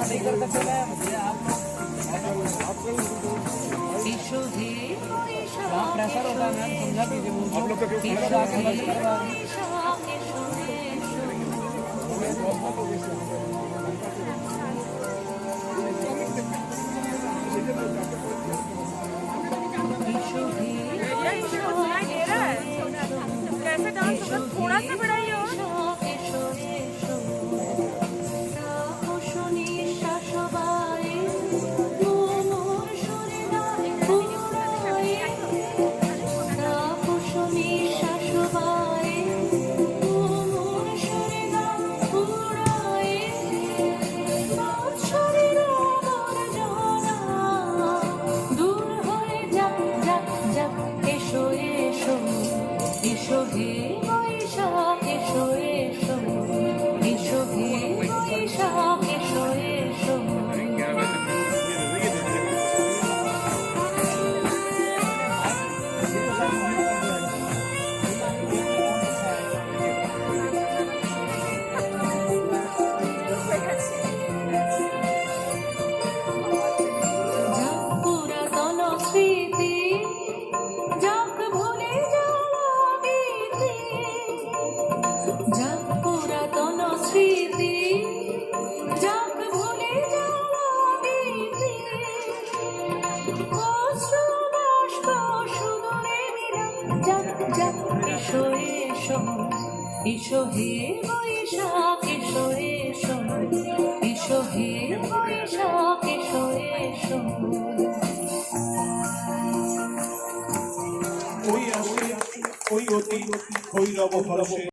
नहीं कर सकते मैम, ये आप वहाँ प्रेशर होता है मैम, समझा कीजिए मुझे। आप लोग का क्यों कैसे डांस होगा, थोड़ा सा बढ़ाइए और এসো হে বৈশাখ এসো এসো, এসো হে বৈশাখ এসো এসো। যাক পুরাতন স্মৃতি, যাক ভুলে যাওয়া গীতি, যাক পুরাতন স্মৃতি, যাক ভুলে যাওয়া গীতি, অশ্রু বাষ্প সুদূরে মিলা, যাক যাক এসো এসো, এসো হে বৈশাখ এসো এসো, এসো হে বৈশাখ এসো এসো। ওই আসে ওই অতি ভৈরব হরষে